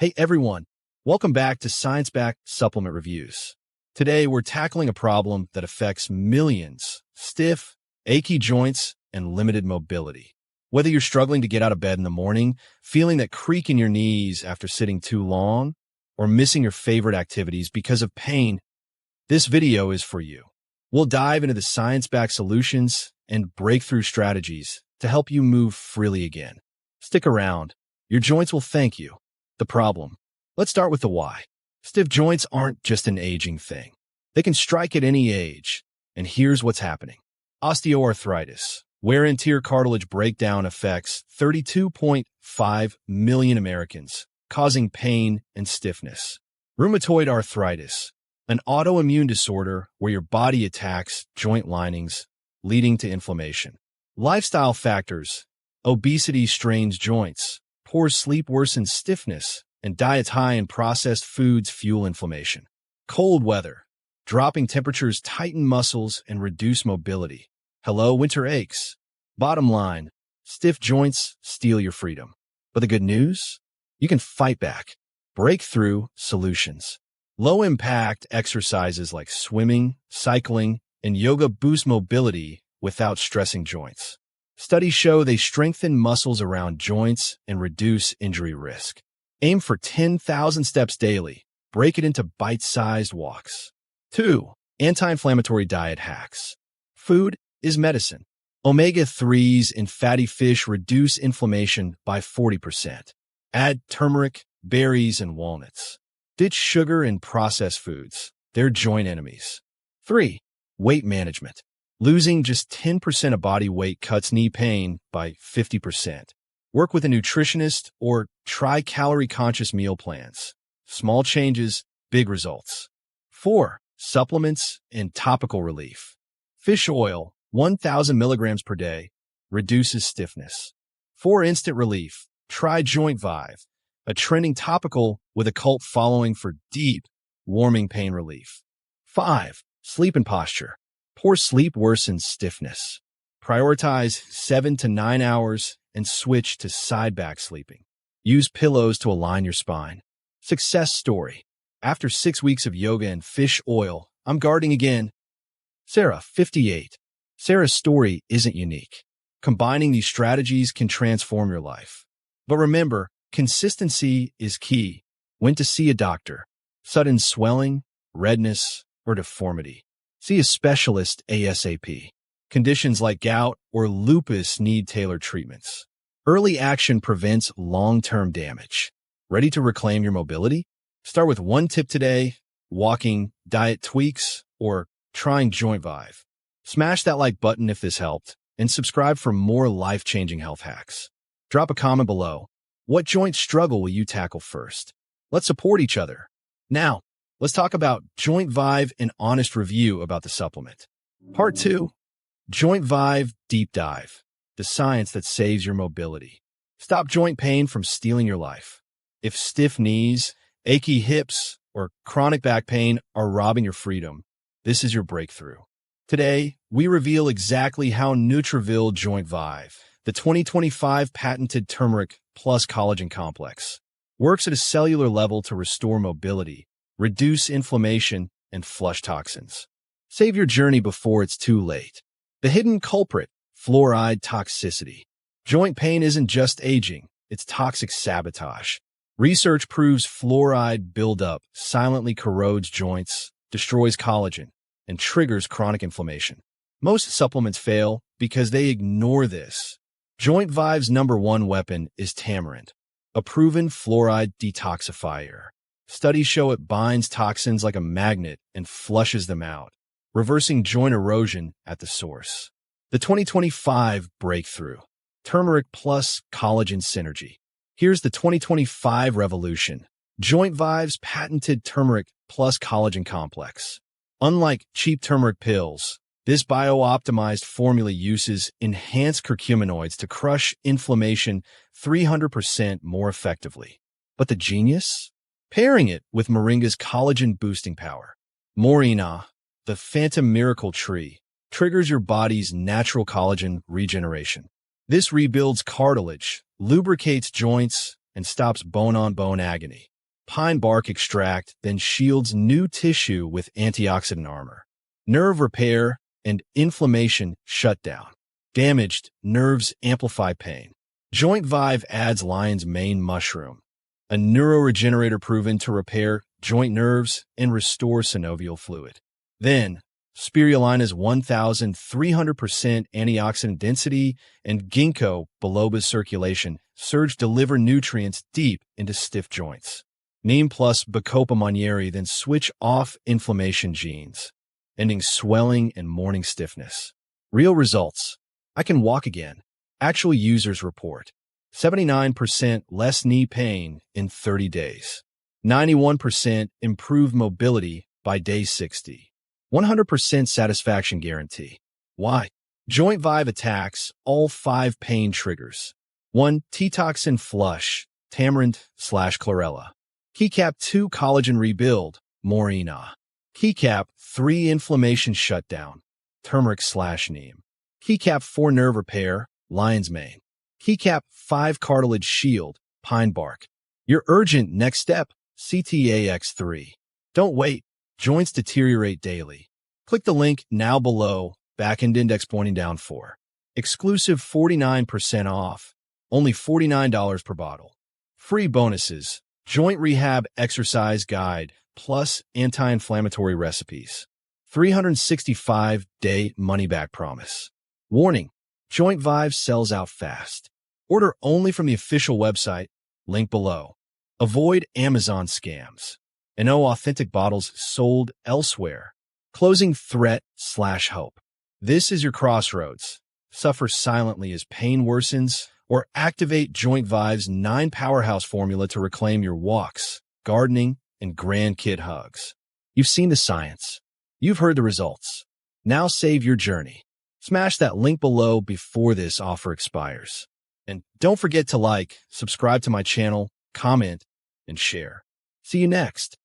Hey everyone, welcome back to Science-Backed Supplement Reviews. Today we're tackling a problem that affects millions: stiff, achy joints and limited mobility. Whether you're struggling to get out of bed in the morning, feeling that creak in your knees after sitting too long, or missing your favorite activities because of pain, this video is for you. We'll dive into the science-backed solutions and breakthrough strategies to help you move freely again. Stick around. Your joints will thank you. The problem. Let's start with the why. Stiff joints aren't just an aging thing. They can strike at any age. And here's what's happening. Osteoarthritis, wear and tear cartilage breakdown, affects 32.5 million Americans, causing pain and stiffness. Rheumatoid arthritis, an autoimmune disorder where your body attacks joint linings, leading to inflammation. Lifestyle factors. Obesity strains joints. Poor sleep worsens stiffness, and diets high in processed foods fuel inflammation. Cold weather. Dropping temperatures tighten muscles and reduce mobility. Hello, winter aches. Bottom line, stiff joints steal your freedom. But the good news? You can fight back. Breakthrough solutions. Low-impact exercises like swimming, cycling, and yoga boost mobility without stressing joints. Studies show they strengthen muscles around joints and reduce injury risk. Aim for 10,000 steps daily. Break it into bite-sized walks. 2. Anti-inflammatory diet hacks. Food is medicine. Omega-3s in fatty fish reduce inflammation by 40%. Add turmeric, berries, and walnuts. Ditch sugar and processed foods. They're joint enemies. 3. Weight management. Losing just 10% of body weight cuts knee pain by 50%. Work with a nutritionist or try calorie-conscious meal plans. Small changes, big results. 4. Supplements and topical relief. Fish oil, 1,000 milligrams per day, reduces stiffness. For instant relief, try JointVive, a trending topical with a cult following for deep, warming pain relief. 5. Sleep and posture. Poor sleep worsens stiffness. Prioritize 7 to 9 hours and switch to side-back sleeping. Use pillows to align your spine. Success story. After 6 weeks of yoga and fish oil, I'm guarding again. Sarah, 58. Sarah's story isn't unique. Combining these strategies can transform your life. But remember, consistency is key. When to see a doctor. Sudden swelling, redness, or deformity. See a specialist ASAP. Conditions like gout or lupus need tailored treatments. Early action prevents long-term damage. Ready to reclaim your mobility? Start with one tip today: walking, diet tweaks, or trying JointVive. Smash that like button if this helped, and subscribe for more life-changing health hacks. Drop a comment below. What joint struggle will you tackle first? Let's support each other. Now, let's talk about JointVive, an honest review about the supplement. Part 2. JointVive Deep Dive. The science that saves your mobility. Stop joint pain from stealing your life. If stiff knees, achy hips, or chronic back pain are robbing your freedom, this is your breakthrough. Today, we reveal exactly how Nutrivil JointVive, the 2025 patented turmeric plus collagen complex, works at a cellular level to restore mobility, reduce inflammation, and flush toxins. Save your journey before it's too late. The hidden culprit: fluoride toxicity. Joint pain isn't just aging, it's toxic sabotage. Research proves fluoride buildup silently corrodes joints, destroys collagen, and triggers chronic inflammation. Most supplements fail because they ignore this. JointVive's #1 weapon is tamarind, a proven fluoride detoxifier. Studies show it binds toxins like a magnet and flushes them out, reversing joint erosion at the source. The 2025 breakthrough: turmeric plus collagen synergy. Here's the 2025 revolution: JointVive's patented turmeric plus collagen complex. Unlike cheap turmeric pills, this bio-optimized formula uses enhanced curcuminoids to crush inflammation 300% more effectively. But the genius? Pairing it with moringa's collagen-boosting power. Moringa, the phantom miracle tree, triggers your body's natural collagen regeneration. This rebuilds cartilage, lubricates joints, and stops bone-on-bone agony. Pine bark extract then shields new tissue with antioxidant armor. Nerve repair and inflammation shutdown. Damaged nerves amplify pain. JointVive adds lion's mane mushroom, a neuroregenerator proven to repair joint nerves and restore synovial fluid. Then, spirulina's 1,300% antioxidant density and ginkgo biloba's circulation surge deliver nutrients deep into stiff joints. Neem plus Bacopa monnieri then switch off inflammation genes, ending swelling and morning stiffness. Real results. I can walk again. Actual users report 79% less knee pain in 30 days. 91% improved mobility by day 60. 100% satisfaction guarantee. Why? JointVive attacks all 5 pain triggers. 1. T-toxin flush, tamarind/chlorella. Keycap 2. Collagen rebuild, morena. Keycap 3. Inflammation shutdown, turmeric/neem. Keycap 4. Nerve repair, lion's mane. Keycap 5. Cartilage shield, pine bark. Your urgent next step, CTAX3. Don't wait. Joints deteriorate daily. Click the link now below, back-end index pointing down 4. Exclusive 49% off, only $49 per bottle. Free bonuses, joint rehab exercise guide, plus anti-inflammatory recipes. 365-day money-back promise. Warning, JointVive sells out fast. Order only from the official website, link below. Avoid Amazon scams. And no authentic bottles sold elsewhere. Closing threat/hope. This is your crossroads. Suffer silently as pain worsens, or activate JointVive's 9 powerhouse formula to reclaim your walks, gardening, and grandkid hugs. You've seen the science. You've heard the results. Now save your journey. Smash that link below before this offer expires. And don't forget to like, subscribe to my channel, comment, and share. See you next.